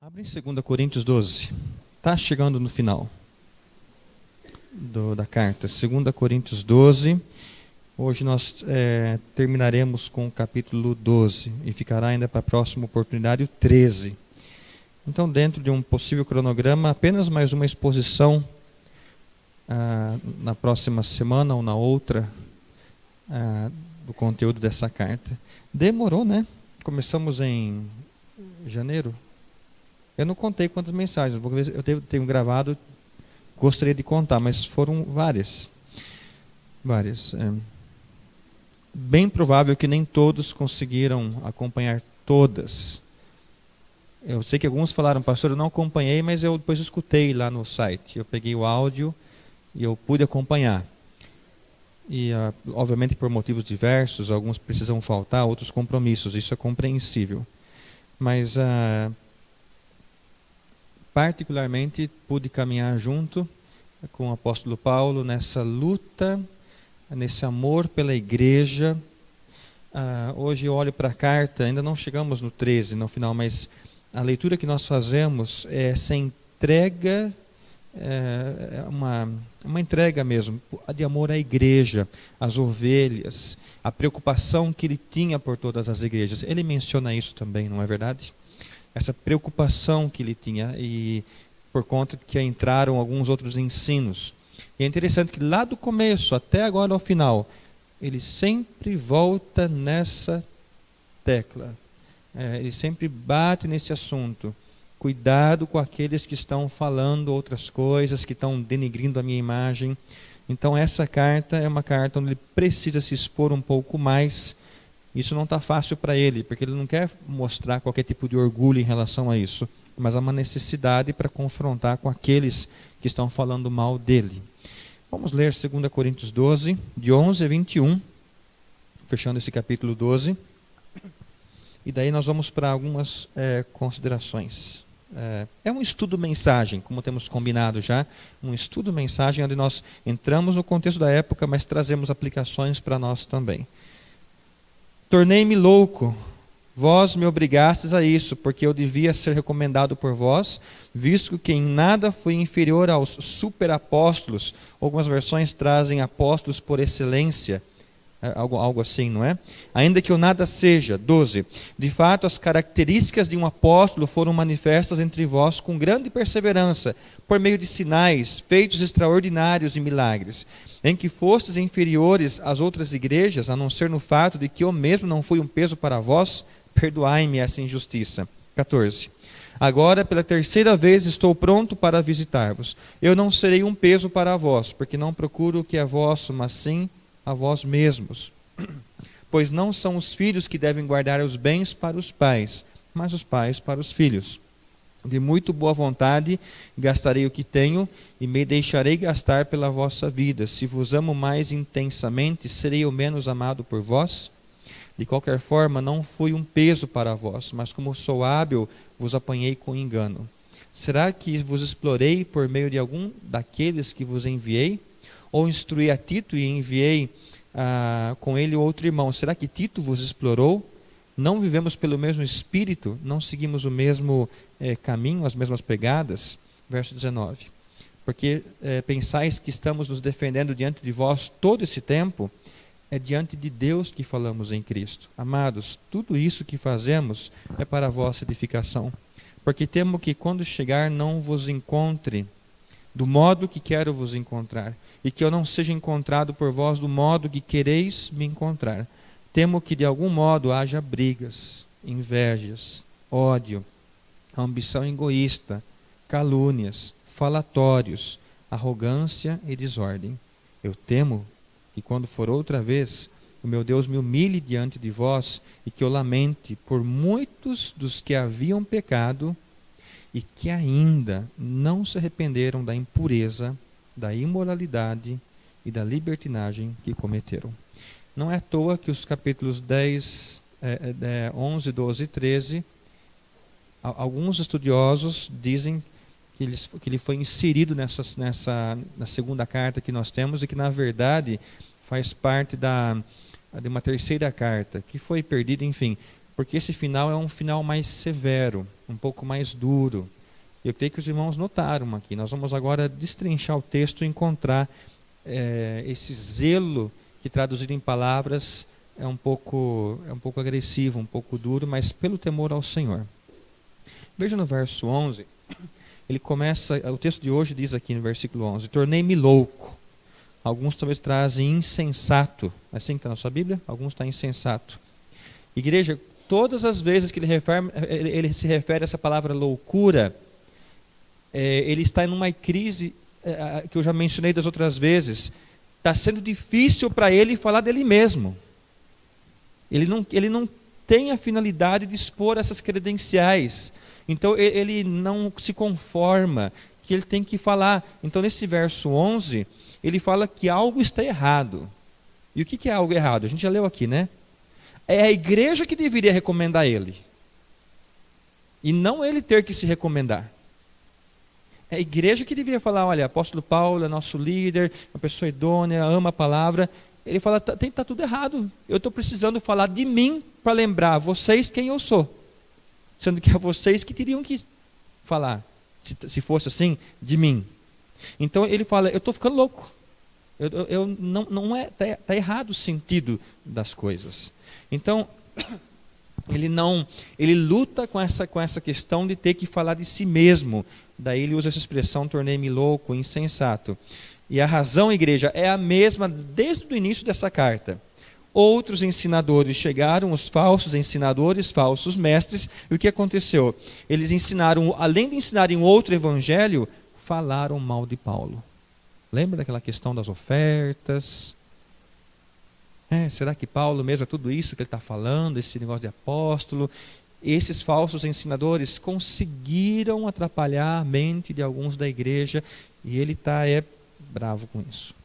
Abre em 2 Coríntios 12. Está chegando no final da carta. 2 Coríntios 12. Hoje nós terminaremos com o capítulo 12 e ficará ainda para a próxima oportunidade o 13. Então, dentro de um possível cronograma, apenas mais uma exposição na próxima semana ou na outra do conteúdo dessa carta. Demorou, né? Começamos em janeiro. Eu não contei quantas mensagens, eu tenho gravado, gostaria de contar, mas foram várias. Bem provável que nem todos conseguiram acompanhar todas. Eu sei que alguns falaram, pastor, eu não acompanhei, mas eu depois escutei lá no site. Eu peguei o áudio e eu pude acompanhar. E, obviamente, por motivos diversos, alguns precisam faltar, outros compromissos, isso é compreensível. Mas, particularmente, pude caminhar junto com o apóstolo Paulo nessa luta, nesse amor pela igreja. Hoje eu olho para a carta, ainda não chegamos no 13, no final, mas a leitura que nós fazemos é essa entrega, uma entrega mesmo, de amor à igreja, às ovelhas, a preocupação que ele tinha por todas as igrejas. Ele menciona isso também, não é verdade? Essa preocupação que ele tinha, e por conta que entraram alguns outros ensinos. E é interessante que lá do começo até agora ao final, ele sempre volta nessa tecla. Ele sempre bate nesse assunto. Cuidado com aqueles que estão falando outras coisas, que estão denegrindo a minha imagem. Então essa carta é uma carta onde ele precisa se expor um pouco mais. Isso não está fácil para ele, porque ele não quer mostrar qualquer tipo de orgulho em relação a isso, mas há uma necessidade para confrontar com aqueles que estão falando mal dele. Vamos ler 2 Coríntios 12, de 11 a 21, fechando esse capítulo 12. E daí nós vamos para algumas considerações. É um estudo-mensagem, como temos combinado já, um estudo-mensagem onde nós entramos no contexto da época, mas trazemos aplicações para nós também. Tornei-me louco, vós me obrigastes a isso, porque eu devia ser recomendado por vós, visto que em nada fui inferior aos superapóstolos. Algumas versões trazem apóstolos por excelência, algo assim, não é? Ainda que eu nada seja. 12. De fato, as características de um apóstolo foram manifestas entre vós com grande perseverança, por meio de sinais, feitos extraordinários e milagres, em que fostes inferiores às outras igrejas, a não ser no fato de que eu mesmo não fui um peso para vós, perdoai-me essa injustiça. 14. Agora, pela terceira vez, estou pronto para visitar-vos. Eu não serei um peso para vós, porque não procuro o que é vosso, mas sim a vós mesmos. Pois não são os filhos que devem guardar os bens para os pais, mas os pais para os filhos. De muito boa vontade gastarei o que tenho e me deixarei gastar pela vossa vida. Se vos amo mais intensamente, serei eu menos amado por vós? De qualquer forma, não fui um peso para vós, mas como sou hábil, vos apanhei com engano. Será que vos explorei por meio de algum daqueles que vos enviei? Ou instruí a Tito e enviei com ele outro irmão? Será que Tito vos explorou? Não vivemos pelo mesmo espírito? Não seguimos o mesmo caminho, as mesmas pegadas? Verso 19. Porque pensais que estamos nos defendendo diante de vós todo esse tempo? É diante de Deus que falamos em Cristo. Amados, tudo isso que fazemos é para a vossa edificação. Porque temo que quando chegar não vos encontre do modo que quero vos encontrar, e que eu não seja encontrado por vós do modo que quereis me encontrar. Temo que de algum modo haja brigas, invejas, ódio, ambição egoísta, calúnias, falatórios, arrogância e desordem. Eu temo que quando for outra vez, o meu Deus me humilhe diante de vós e que eu lamente por muitos dos que haviam pecado e que ainda não se arrependeram da impureza, da imoralidade e da libertinagem que cometeram. Não é à toa que os capítulos 10, 11, 12 e 13, alguns estudiosos dizem que ele foi inserido na segunda carta que nós temos e que, na verdade, faz parte de uma terceira carta, que foi perdida, enfim. porque esse final é um final mais severo, um pouco mais duro. Eu creio que os irmãos notaram aqui. Nós vamos agora destrinchar o texto e encontrar esse zelo que, traduzido em palavras, é um pouco agressivo, um pouco duro, mas pelo temor ao Senhor. Veja no verso 11, ele começa, o texto de hoje diz aqui no versículo 11, tornei-me louco. Alguns talvez trazem insensato, assim que está na sua Bíblia? Alguns está insensato. Igreja, todas as vezes que ele se refere a essa palavra loucura, ele está em uma crise que eu já mencionei das outras vezes. Está sendo difícil para ele falar dele mesmo. Ele não tem a finalidade de expor essas credenciais. Então ele não se conforma, que ele tem que falar. Então nesse verso 11, ele fala que algo está errado. E o que é algo errado? A gente já leu aqui, né? É a igreja que deveria recomendar ele. E não ele ter que se recomendar. É a igreja que deveria falar, olha, apóstolo Paulo é nosso líder, uma pessoa idônea, ama a palavra. Ele fala, está tudo errado. Eu estou precisando falar de mim para lembrar a vocês quem eu sou. Sendo que é vocês que teriam que falar, se fosse assim, de mim. Então ele fala, eu estou ficando louco. Está errado o sentido das coisas. Então, ele luta com essa questão de ter que falar de si mesmo. Daí ele usa essa expressão, tornei-me louco, insensato. E a razão, igreja, é a mesma desde o início dessa carta. Outros ensinadores chegaram, os falsos ensinadores, falsos mestres, e o que aconteceu? Eles ensinaram, além de ensinarem outro evangelho, falaram mal de Paulo. Lembra daquela questão das ofertas? Será que Paulo mesmo é tudo isso que ele está falando, esse negócio de apóstolo? Esses falsos ensinadores conseguiram atrapalhar a mente de alguns da igreja, e ele está bravo com isso.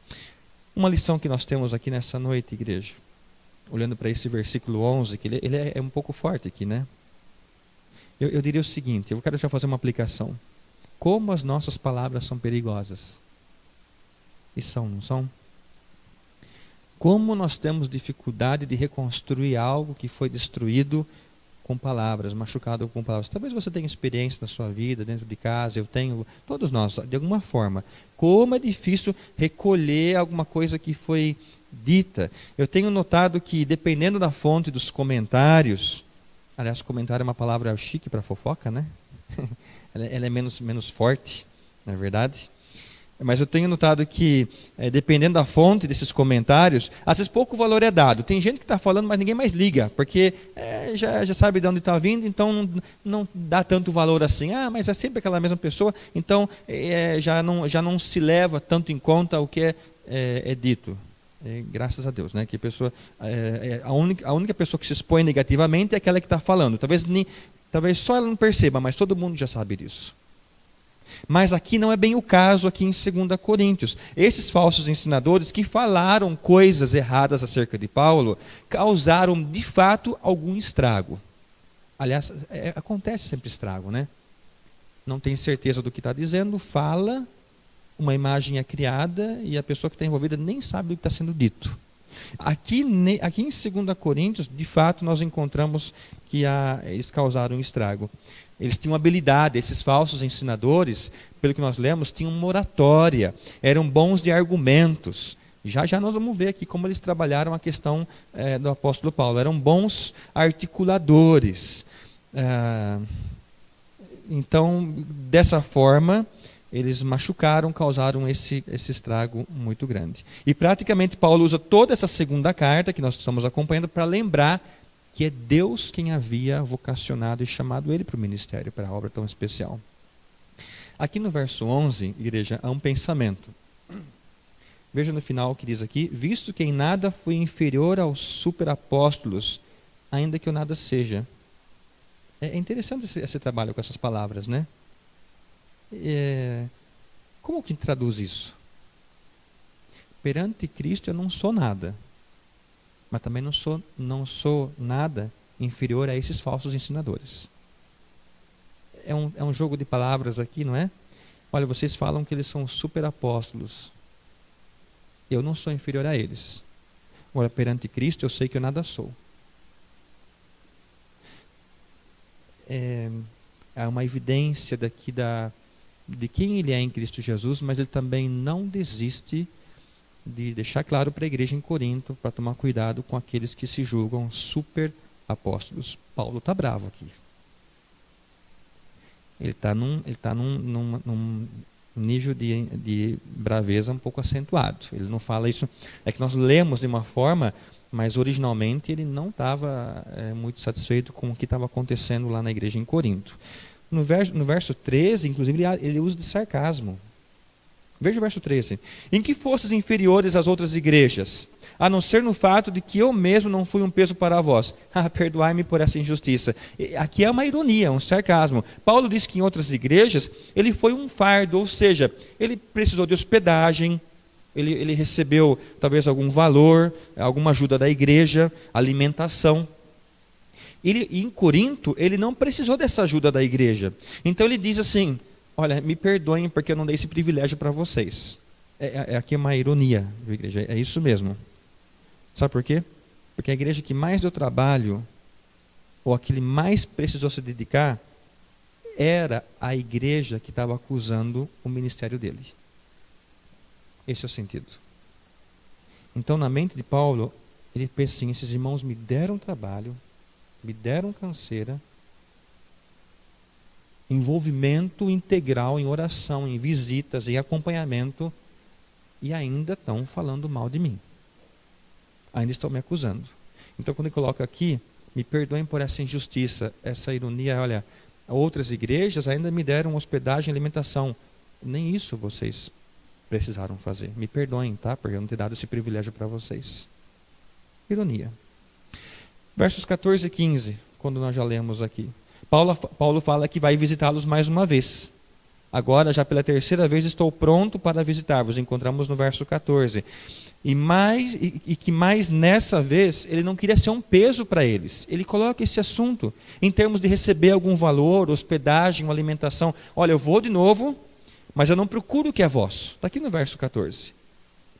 Uma lição que nós temos aqui nessa noite, igreja, olhando para esse versículo 11, que ele é um pouco forte aqui, né? Eu diria o seguinte, eu quero já fazer uma aplicação. Como as nossas palavras são perigosas. E são, não são? Como nós temos dificuldade de reconstruir algo que foi destruído com palavras, machucado com palavras. Talvez você tenha experiência na sua vida, dentro de casa, eu tenho, todos nós, de alguma forma. Como é difícil recolher alguma coisa que foi dita. Eu tenho notado que, dependendo da fonte dos comentários, aliás, comentário é uma palavra chique para fofoca, né? Ela é menos forte, na verdade. Mas eu tenho notado que, dependendo da fonte desses comentários, às vezes pouco valor é dado. Tem gente que está falando, mas ninguém mais liga, porque já sabe de onde está vindo, então não dá tanto valor assim. Mas é sempre aquela mesma pessoa, então já não se leva tanto em conta o que é dito. Graças a Deus, né? Que a única pessoa que se expõe negativamente é aquela que está falando. Talvez só ela não perceba, mas todo mundo já sabe disso. Mas aqui não é bem o caso, aqui em 2 Coríntios. Esses falsos ensinadores que falaram coisas erradas acerca de Paulo, causaram de fato algum estrago. Aliás, acontece sempre estrago, né? Não tem certeza do que está dizendo, fala, uma imagem é criada e a pessoa que está envolvida nem sabe o que está sendo dito. Aqui em 2 Coríntios, de fato, nós encontramos que eles causaram um estrago. Eles tinham habilidade, esses falsos ensinadores, pelo que nós lemos, tinham uma oratória, eram bons de argumentos. Já nós vamos ver aqui como eles trabalharam a questão do apóstolo Paulo. Eram bons articuladores. Então, dessa forma, eles machucaram, causaram esse estrago muito grande. E praticamente Paulo usa toda essa segunda carta que nós estamos acompanhando para lembrar que é Deus quem havia vocacionado e chamado ele para o ministério, para a obra tão especial. Aqui no verso 11, igreja, há um pensamento. Veja no final o que diz aqui: visto que em nada fui inferior aos superapóstolos, ainda que eu nada seja. É interessante esse trabalho com essas palavras, né? Como que traduz isso? Perante Cristo eu não sou nada, mas também não sou nada inferior a esses falsos ensinadores. É um jogo de palavras aqui, não é? Olha, vocês falam que eles são superapóstolos. Eu não sou inferior a eles. Agora, perante Cristo, eu sei que eu nada sou. há uma evidência daqui de quem ele é em Cristo Jesus, mas ele também não desiste de deixar claro para a igreja em Corinto, para tomar cuidado com aqueles que se julgam super apóstolos. Paulo está bravo aqui. Ele está num nível de braveza um pouco acentuado. Ele não fala isso. É que nós lemos de uma forma, mas originalmente ele não estava muito satisfeito com o que estava acontecendo lá na igreja em Corinto. No verso 13, inclusive, ele usa de sarcasmo. Veja o verso 13. Em que fostes inferiores às outras igrejas, a não ser no fato de que eu mesmo não fui um peso para vós. Perdoai-me por essa injustiça. Aqui é uma ironia, um sarcasmo. Paulo diz que em outras igrejas ele foi um fardo, ou seja, ele precisou de hospedagem, ele recebeu talvez algum valor, alguma ajuda da igreja, alimentação. Em Corinto, ele não precisou dessa ajuda da igreja. Então ele diz assim: olha, me perdoem porque eu não dei esse privilégio para vocês. Aqui é uma ironia, igreja, é isso mesmo. Sabe por quê? Porque a igreja que mais deu trabalho, ou a que ele mais precisou se dedicar, era a igreja que estava acusando o ministério dele. Esse é o sentido. Então, na mente de Paulo, ele pensa assim: esses irmãos me deram trabalho, me deram canseira, envolvimento integral em oração, em visitas, em acompanhamento, e ainda estão falando mal de mim. Ainda estão me acusando. Então, quando ele coloca aqui, me perdoem por essa injustiça, essa ironia, olha, outras igrejas ainda me deram hospedagem e alimentação. Nem isso vocês precisaram fazer. Me perdoem, tá? Porque eu não tenho dado esse privilégio para vocês. Ironia. Versos 14 e 15, quando nós já lemos aqui. Paulo fala que vai visitá-los mais uma vez. Agora, já pela terceira vez, estou pronto para visitar-vos. Encontramos no verso 14. E que mais nessa vez, ele não queria ser um peso para eles. Ele coloca esse assunto em termos de receber algum valor, hospedagem, uma alimentação. Olha, eu vou de novo, mas eu não procuro o que é vosso. Está aqui no verso 14.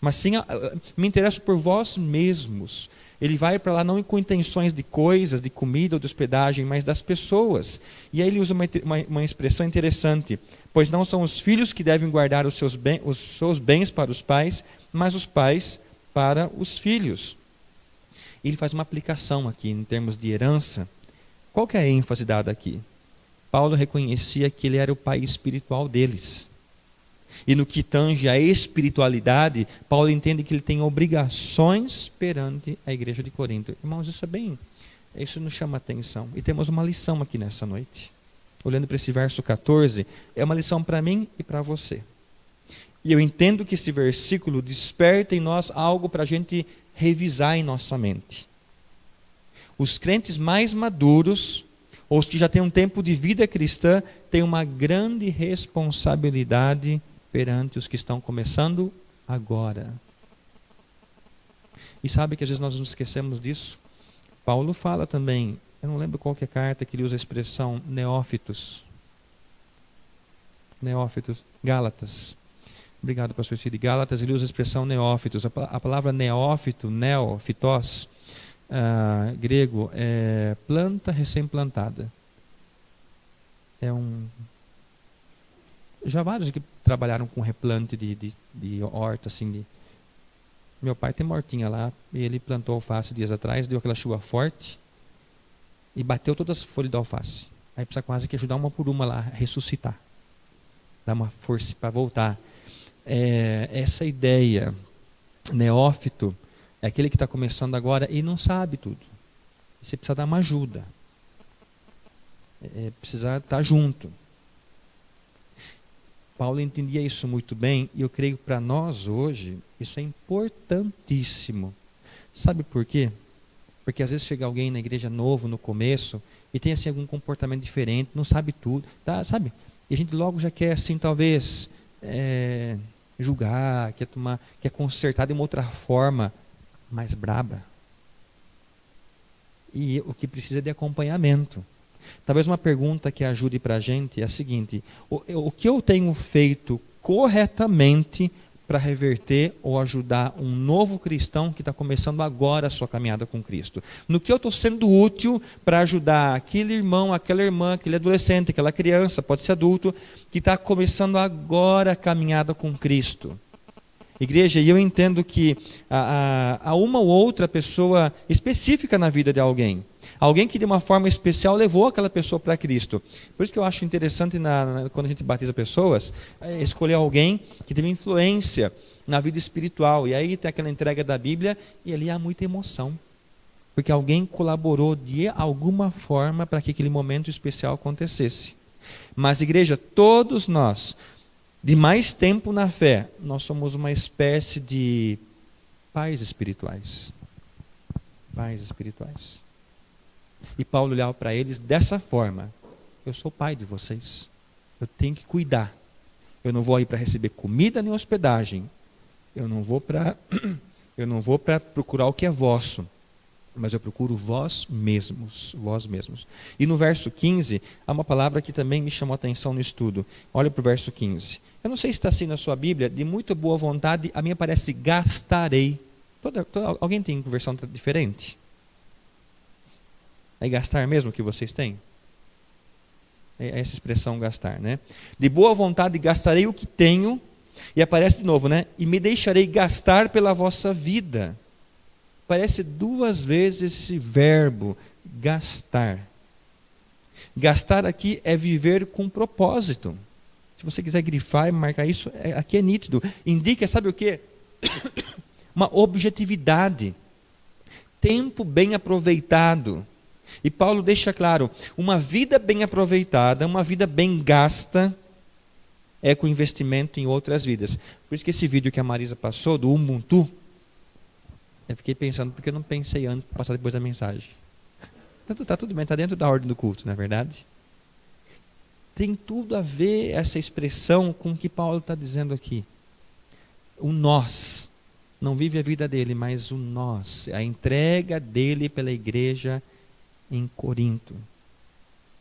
Mas sim, me interesso por vós mesmos. Ele vai para lá não com intenções de coisas, de comida ou de hospedagem, mas das pessoas. E aí ele usa uma expressão interessante. Pois não são os filhos que devem guardar os seus bens para os pais, mas os pais para os filhos. Ele faz uma aplicação aqui em termos de herança. Qual que é a ênfase dada aqui? Paulo reconhecia que ele era o pai espiritual deles. E no que tange à espiritualidade, Paulo entende que ele tem obrigações perante a igreja de Corinto. Irmãos, isso nos chama a atenção. E temos uma lição aqui nessa noite. Olhando para esse verso 14, é uma lição para mim e para você. E eu entendo que esse versículo desperta em nós algo para a gente revisar em nossa mente. Os crentes mais maduros, ou os que já têm um tempo de vida cristã, têm uma grande responsabilidade perante os que estão começando agora. E sabe que às vezes nós nos esquecemos disso? Paulo fala também, eu não lembro qual que é a carta que ele usa a expressão neófitos. Neófitos, Gálatas. Obrigado, pastor Cid. Gálatas, ele usa a expressão neófitos. A palavra neófito, neofitos, grego, é planta recém-plantada. Já vários que trabalharam com replante de horta, assim. Meu pai tem uma hortinha lá, e ele plantou alface dias atrás, deu aquela chuva forte, e bateu todas as folhas da alface. Aí precisa quase que ajudar uma por uma lá, a ressuscitar. Dar uma força para voltar. Essa ideia, neófito, é aquele que está começando agora e não sabe tudo. Você precisa dar uma ajuda. Precisa estar junto. Paulo entendia isso muito bem, e eu creio que para nós hoje, isso é importantíssimo. Sabe por quê? Porque às vezes chega alguém na igreja novo, no começo, e tem assim algum comportamento diferente, não sabe tudo, tá, sabe? E a gente logo já quer assim, talvez, julgar, quer consertar de uma outra forma mais braba. E o que precisa é de acompanhamento. Talvez uma pergunta que ajude para a gente é a seguinte: o que eu tenho feito corretamente para reverter ou ajudar um novo cristão que está começando agora a sua caminhada com Cristo? No que eu estou sendo útil para ajudar aquele irmão, aquela irmã, aquele adolescente, aquela criança, pode ser adulto, que está começando agora a caminhada com Cristo? Igreja, e eu entendo que há uma ou outra pessoa específica na vida de alguém. Alguém que de uma forma especial levou aquela pessoa para Cristo. Por isso que eu acho interessante, quando a gente batiza pessoas, escolher alguém que teve influência na vida espiritual. E aí tem aquela entrega da Bíblia e ali há muita emoção. Porque alguém colaborou de alguma forma para que aquele momento especial acontecesse. Mas, igreja, todos nós, de mais tempo na fé, nós somos uma espécie de pais espirituais. Pais espirituais. E Paulo olhava para eles dessa forma: eu sou o pai de vocês, eu tenho que cuidar, eu não vou ir para receber comida nem hospedagem, eu não vou para procurar o que é vosso, mas eu procuro vós mesmos. E no verso 15, há uma palavra que também me chamou a atenção no estudo. Olha para o verso 15. Eu não sei se está assim na sua Bíblia, de muita boa vontade, a minha parece gastarei. Alguém tem versão diferente? É gastar mesmo que vocês têm? É essa expressão gastar, né? De boa vontade gastarei o que tenho, e aparece de novo, né? E me deixarei gastar pela vossa vida. Aparece 2 vezes esse verbo, gastar. Gastar aqui é viver com propósito. Se você quiser grifar e marcar isso, aqui é nítido. Indica, sabe o quê? Uma objetividade. Tempo bem aproveitado. E Paulo deixa claro, uma vida bem aproveitada, uma vida bem gasta, é com investimento em outras vidas. Por isso que esse vídeo que a Marisa passou, do Ubuntu, eu fiquei pensando, porque eu não pensei antes para passar depois da mensagem. Está tudo bem, está dentro da ordem do culto, não é verdade? Tem tudo a ver essa expressão com o que Paulo está dizendo aqui. O nós, não vive a vida dele, mas o nós, a entrega dele pela igreja em Corinto.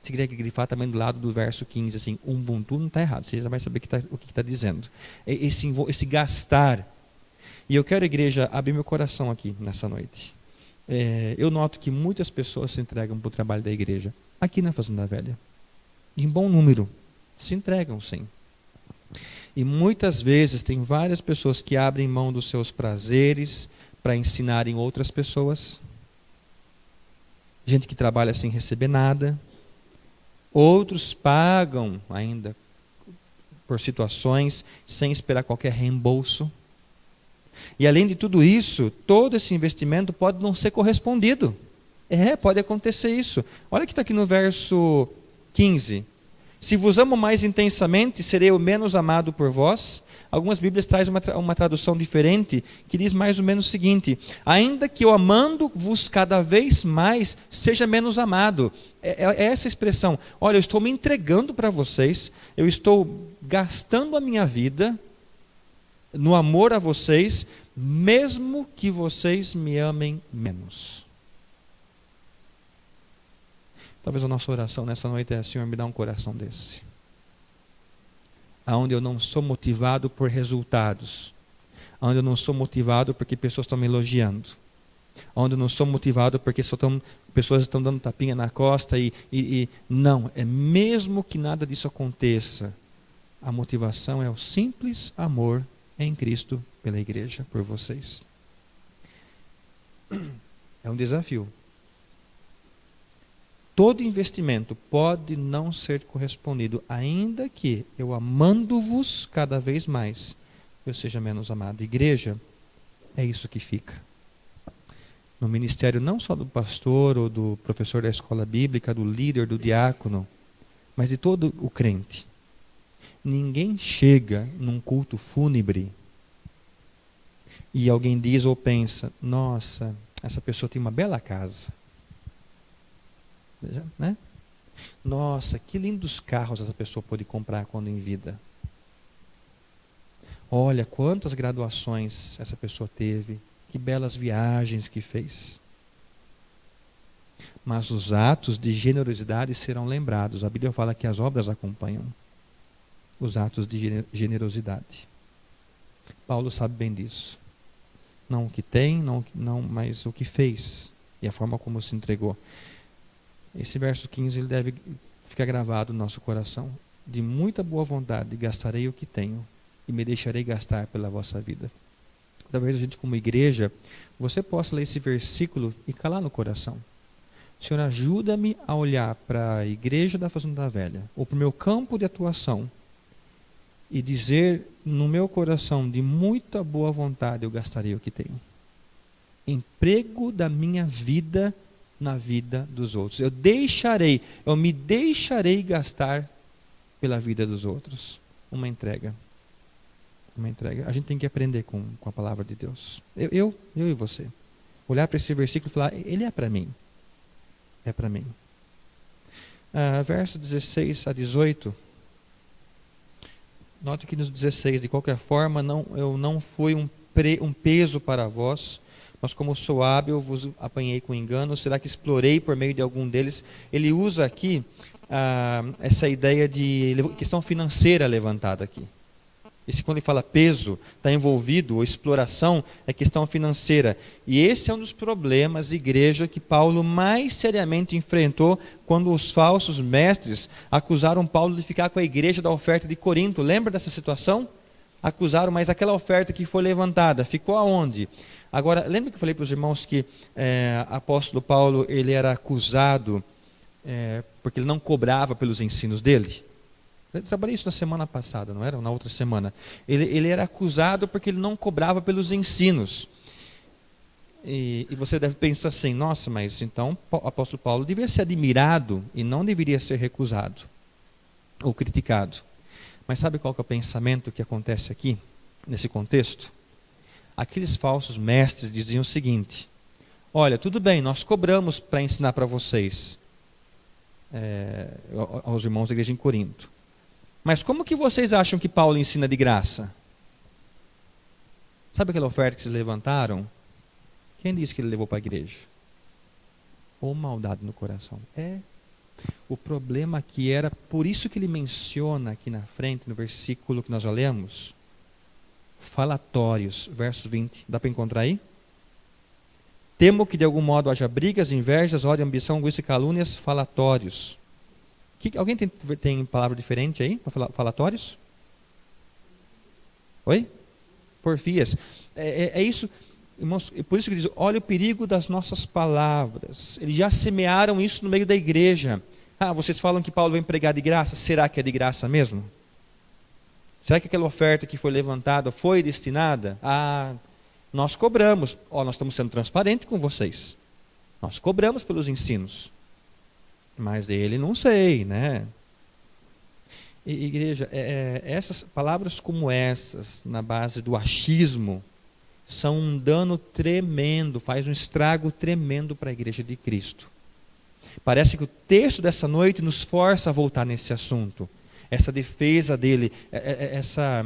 Se quiser grifar também do lado do verso 15, assim, Ubuntu não está errado, você já vai saber o que está dizendo. Esse gastar. E eu quero, igreja, abrir meu coração aqui nessa noite. Eu noto que muitas pessoas se entregam para o trabalho da igreja, aqui na Fazenda Velha. Em bom número, se entregam sim. E muitas vezes tem várias pessoas que abrem mão dos seus prazeres para ensinarem outras pessoas. Gente que trabalha sem receber nada. Outros pagam ainda por situações sem esperar qualquer reembolso. E além de tudo isso, todo esse investimento pode não ser correspondido. Pode acontecer isso. Olha que está aqui no verso 15. Se vos amo mais intensamente, serei eu menos amado por vós. Algumas Bíblias trazem uma tradução diferente, que diz mais ou menos o seguinte: ainda que eu amando-vos cada vez mais, seja menos amado. É essa expressão. Olha, eu estou me entregando para vocês, eu estou gastando a minha vida no amor a vocês, mesmo que vocês me amem menos. Talvez a nossa oração nessa noite é: Senhor, me dá um coração desse. Onde eu não sou motivado por resultados. Onde eu não sou motivado porque pessoas estão me elogiando. Onde eu não sou motivado porque pessoas estão dando tapinha na costa não, é mesmo que nada disso aconteça. A motivação é o simples amor em Cristo pela igreja, por vocês. É um desafio. Todo investimento pode não ser correspondido, ainda que eu amando-vos cada vez mais, eu seja menos amado. Igreja, é isso que fica. No ministério não só do pastor ou do professor da escola bíblica, do líder, do diácono, mas de todo o crente. Ninguém chega num culto fúnebre e alguém diz ou pensa: nossa, essa pessoa tem uma bela casa. Né? Nossa, que lindos carros essa pessoa pode comprar quando em vida. Olha quantas graduações essa pessoa teve, que belas viagens que fez. Mas os atos de generosidade serão lembrados. A Bíblia fala que as obras acompanham os atos de generosidade. Paulo sabe bem disso. Não o que tem, não, mas o que fez e a forma como se entregou. Esse verso 15 ele deve ficar gravado no nosso coração. De muita boa vontade gastarei o que tenho e me deixarei gastar pela vossa vida. Talvez a gente, como igreja, você possa ler esse versículo e calar no coração. Senhor, ajuda-me a olhar para a igreja da Fazenda Velha, ou para o meu campo de atuação, e dizer no meu coração, de muita boa vontade, eu gastarei o que tenho. Emprego da minha vida na vida dos outros. Eu me deixarei gastar pela vida dos outros. Uma entrega. A gente tem que aprender com a palavra de Deus. Eu e você. Olhar para esse versículo e falar, ele é para mim. É para mim. Verso 16 a 18. Note que nos 16, de qualquer forma, eu não fui um peso para vós, mas como sou hábil, vos apanhei com engano. Será que explorei por meio de algum deles? Ele usa aqui essa ideia de questão financeira levantada aqui. Quando ele fala peso, está envolvido, ou exploração, é questão financeira. E esse é um dos problemas de igreja que Paulo mais seriamente enfrentou quando os falsos mestres acusaram Paulo de ficar com a igreja da oferta de Corinto. Lembra dessa situação? Acusaram, mas aquela oferta que foi levantada, ficou aonde? Agora, lembra que eu falei para os irmãos que apóstolo Paulo ele era acusado porque ele não cobrava pelos ensinos dele? Eu trabalhei isso na semana passada, não era? Na outra semana. Ele era acusado porque ele não cobrava pelos ensinos. E você deve pensar assim, nossa, mas então o apóstolo Paulo deveria ser admirado e não deveria ser recusado ou criticado. Mas sabe qual que é o pensamento que acontece aqui, nesse contexto? Aqueles falsos mestres diziam o seguinte, olha, tudo bem, nós cobramos para ensinar para vocês, aos irmãos da igreja em Corinto. Mas como que vocês acham que Paulo ensina de graça? Sabe aquela oferta que vocês levantaram? Quem disse que ele levou para a igreja? Ou maldade no coração? O problema aqui era, por isso que ele menciona aqui na frente, no versículo que nós já lemos, falatórios, verso 20. Dá para encontrar aí? Temo que de algum modo haja brigas, invejas, ódio, ambição, angústia e calúnias, falatórios. Alguém tem palavra diferente aí para falatórios? Oi? Porfias. É isso, irmãos, por isso que ele diz, olha o perigo das nossas palavras. Eles já semearam isso no meio da igreja. Vocês falam que Paulo vem pregar de graça, será que é de graça mesmo? Será que aquela oferta que foi levantada foi destinada? Nós cobramos, nós estamos sendo transparentes com vocês. Nós cobramos pelos ensinos. Mas dele não sei, né? Igreja, essas palavras como essas, na base do achismo, são um dano tremendo, faz um estrago tremendo para a igreja de Cristo. Parece que o texto dessa noite nos força a voltar nesse assunto. Essa defesa dele, essa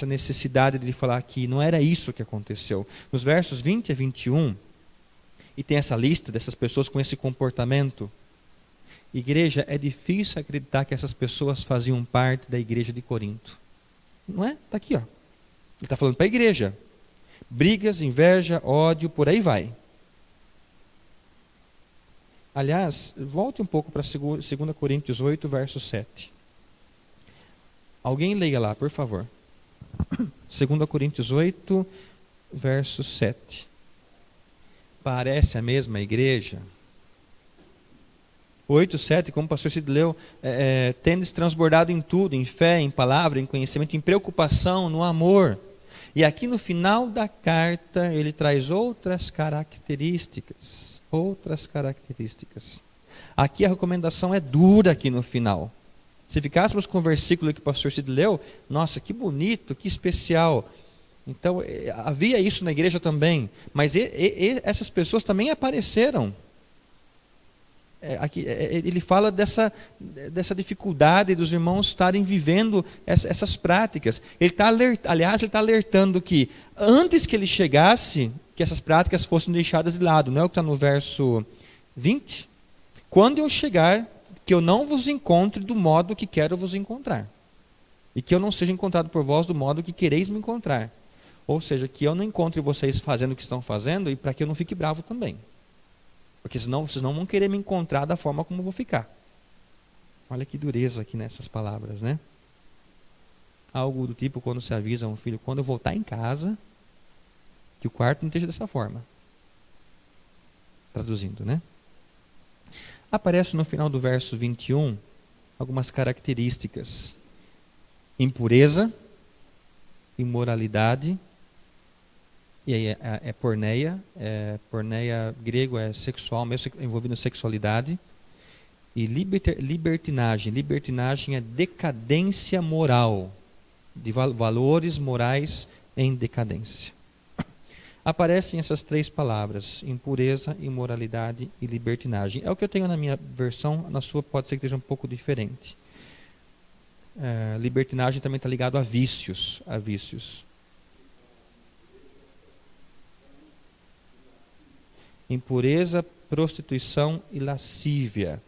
necessidade de ele falar que não era isso que aconteceu. Nos versos 20 a 21, e tem essa lista dessas pessoas com esse comportamento. Igreja, é difícil acreditar que essas pessoas faziam parte da igreja de Corinto. Não é? Está aqui, ó. Ele está falando para a igreja. Brigas, inveja, ódio, por aí vai. Aliás, volte um pouco para 2 Coríntios 8, verso 7. Alguém leia lá, por favor. 2 Coríntios 8, verso 7. Parece a mesma igreja. 8, 7, como o pastor Cid leu, tendes transbordado em tudo, em fé, em palavra, em conhecimento, em preocupação, no amor. E aqui no final da carta, ele traz outras características. Aqui a recomendação é dura aqui no final. Se ficássemos com o versículo que o pastor Cid leu, nossa, que bonito, que especial. Então, havia isso na igreja também. Mas essas pessoas também apareceram. Aqui, ele fala dessa dificuldade dos irmãos estarem vivendo essas práticas. Ele está alertando que antes que ele chegasse, que essas práticas fossem deixadas de lado. Não é o que está no verso 20? Quando eu chegar, que eu não vos encontre do modo que quero vos encontrar. E que eu não seja encontrado por vós do modo que quereis me encontrar. Ou seja, que eu não encontre vocês fazendo o que estão fazendo e para que eu não fique bravo também. Porque senão vocês não vão querer me encontrar da forma como eu vou ficar. Olha que dureza aqui nessas palavras, né? Algo do tipo quando se avisa a um filho, quando eu voltar em casa, que o quarto não esteja dessa forma. Traduzindo, né? Aparece no final do verso 21 algumas características: impureza, imoralidade, e aí é porneia, porneia grego é sexual, mesmo envolvendo sexualidade, e libertinagem. Libertinagem é decadência moral, de valores morais em decadência. Aparecem essas três palavras: impureza, imoralidade e libertinagem. É o que eu tenho na minha versão, na sua pode ser que esteja um pouco diferente. Libertinagem também está ligado a vícios. Impureza, prostituição e lascívia.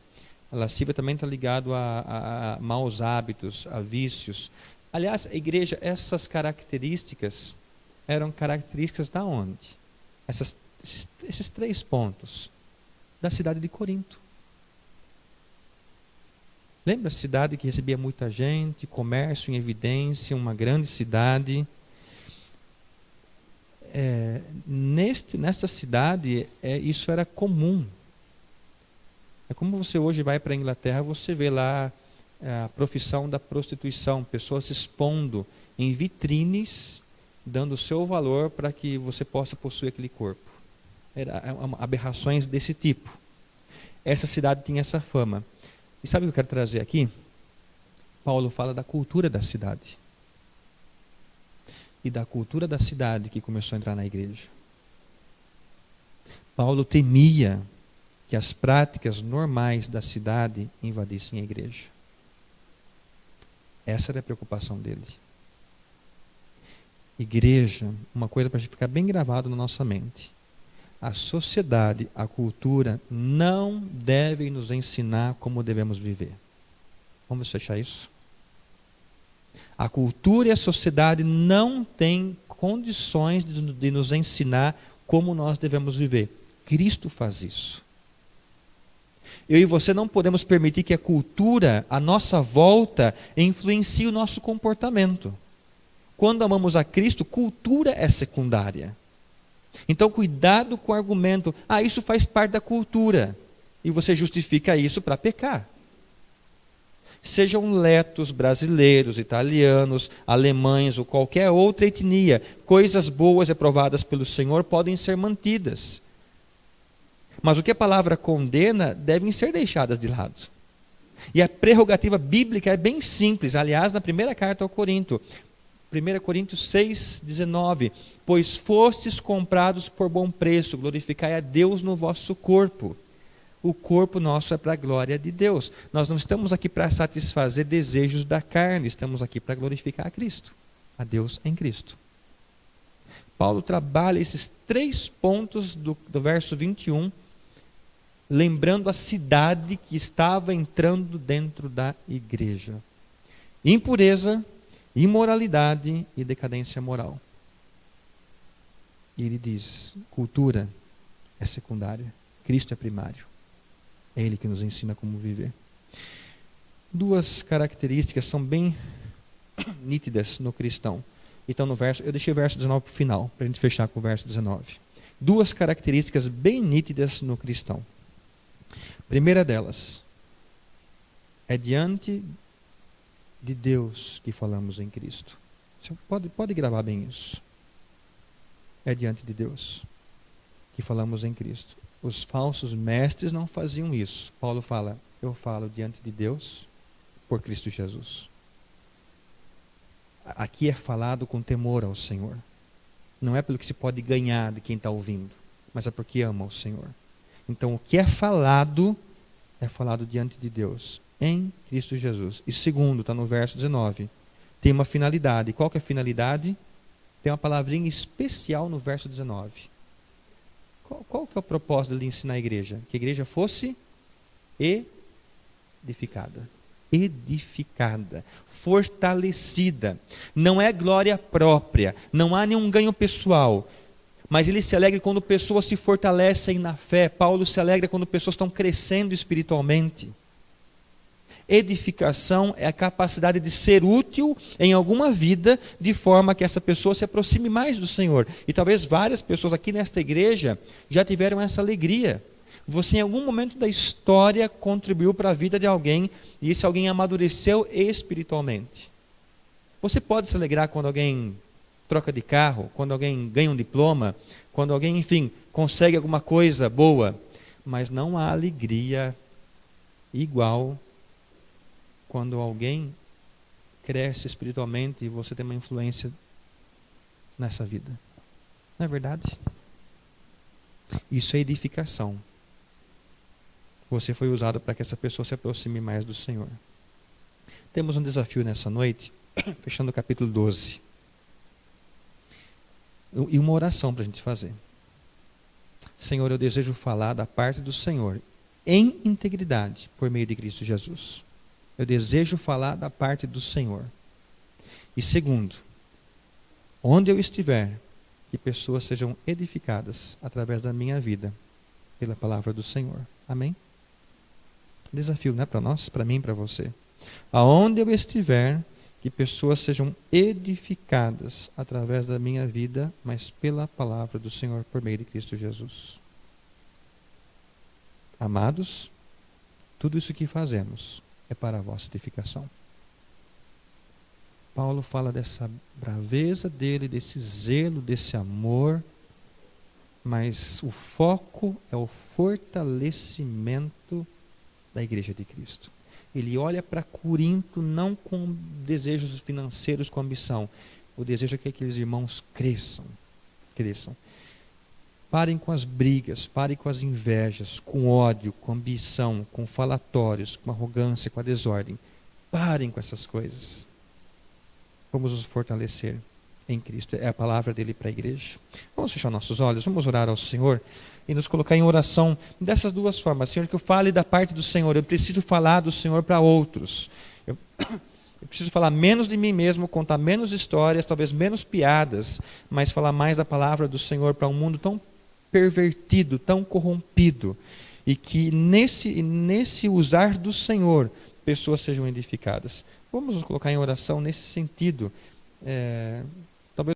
A lascívia também está ligado a maus hábitos, a vícios. Aliás, a igreja, essas características eram características da onde? Esses três pontos. Da cidade de Corinto. Lembra a cidade que recebia muita gente, comércio em evidência, uma grande cidade. Nesta cidade, isso era comum. É como você hoje vai para a Inglaterra, você vê lá a profissão da prostituição, pessoas se expondo em vitrines, dando o seu valor para que você possa possuir aquele corpo. Aberrações desse tipo. Essa cidade tinha essa fama. E sabe o que eu quero trazer aqui? Paulo fala da cultura da cidade. E da cultura da cidade que começou a entrar na igreja. Paulo temia que as práticas normais da cidade invadissem a igreja. Essa era a preocupação dele. Igreja, uma coisa para ficar bem gravado na nossa mente. A sociedade, a cultura não devem nos ensinar como devemos viver. Vamos fechar isso? A cultura e a sociedade não têm condições de nos ensinar como nós devemos viver. Cristo faz isso. Eu e você não podemos permitir que a cultura, à nossa volta, influencie o nosso comportamento. Quando amamos a Cristo, cultura é secundária. Então, cuidado com o argumento, isso faz parte da cultura. E você justifica isso para pecar. Sejam letos, brasileiros, italianos, alemães ou qualquer outra etnia, coisas boas e aprovadas pelo Senhor podem ser mantidas. Mas o que a palavra condena devem ser deixadas de lado. E a prerrogativa bíblica é bem simples. Aliás, na primeira carta ao Corinto, 1 Coríntios 6, 19. Pois fostes comprados por bom preço, glorificai a Deus no vosso corpo. O corpo nosso é para a glória de Deus. Nós não estamos aqui para satisfazer desejos da carne, estamos aqui para glorificar a Cristo, a Deus em Cristo. Paulo trabalha esses três pontos do verso 21, lembrando a cidade que estava entrando dentro da igreja. Impureza, imoralidade e decadência moral. E ele diz, cultura é secundária, Cristo é primário. É Ele que nos ensina como viver. Duas características são bem nítidas no cristão. Então, eu deixei o verso 19 para o final, para a gente fechar com o verso 19. Duas características bem nítidas no cristão. A primeira delas, é diante de Deus que falamos em Cristo. Você pode gravar bem isso. É diante de Deus que falamos em Cristo. Os falsos mestres não faziam isso. Paulo fala, eu falo diante de Deus por Cristo Jesus. Aqui é falado com temor ao Senhor. Não é pelo que se pode ganhar de quem está ouvindo, mas é porque ama o Senhor. Então, o que é falado diante de Deus, em Cristo Jesus. E segundo, está no verso 19, tem uma finalidade. Qual que é a finalidade? Tem uma palavrinha especial no verso 19. Qual que é o propósito de ensinar a igreja? Que a igreja fosse edificada. edificada, fortalecida. Não é glória própria, não há nenhum ganho pessoal, mas ele se alegra quando pessoas se fortalecem na fé. Paulo se alegra quando pessoas estão crescendo espiritualmente. Edificação é a capacidade de ser útil em alguma vida, de forma que essa pessoa se aproxime mais do Senhor. E talvez várias pessoas aqui nesta igreja já tiveram essa alegria. Você em algum momento da história contribuiu para a vida de alguém, e esse alguém amadureceu espiritualmente. Você pode se alegrar quando alguém troca de carro, quando alguém ganha um diploma, quando alguém, enfim, consegue alguma coisa boa, mas não há alegria igual quando alguém cresce espiritualmente e você tem uma influência nessa vida. Não é verdade? Isso é edificação. Você foi usado para que essa pessoa se aproxime mais do Senhor. Temos um desafio nessa noite, fechando o capítulo 12. E uma oração para a gente fazer. Senhor, eu desejo falar da parte do Senhor em integridade por meio de Cristo Jesus. Eu desejo falar da parte do Senhor. E segundo, onde eu estiver, que pessoas sejam edificadas através da minha vida pela palavra do Senhor. Amém? Desafio, não é para nós, para mim, para você. Aonde eu estiver, que pessoas sejam edificadas através da minha vida, mas pela palavra do Senhor por meio de Cristo Jesus. Amados, tudo isso que fazemos é para a vossa edificação. Paulo fala dessa braveza dele, desse zelo, desse amor, mas o foco é o fortalecimento da igreja de Cristo. Ele olha para Corinto não com desejos financeiros, com ambição. O desejo é que aqueles irmãos cresçam. Parem com as brigas, parem com as invejas, com ódio, com ambição, com falatórios, com arrogância, com a desordem. Parem com essas coisas. Vamos nos fortalecer em Cristo. É a palavra dele para a igreja. Vamos fechar nossos olhos, vamos orar ao Senhor e nos colocar em oração dessas duas formas. Senhor, que eu fale da parte do Senhor. Eu preciso falar do Senhor para outros. Eu preciso falar menos de mim mesmo, contar menos histórias, talvez menos piadas, mas falar mais da palavra do Senhor para um mundo tão pervertido, tão corrompido. E que nesse usar do Senhor, pessoas sejam edificadas. Vamos nos colocar em oração nesse sentido.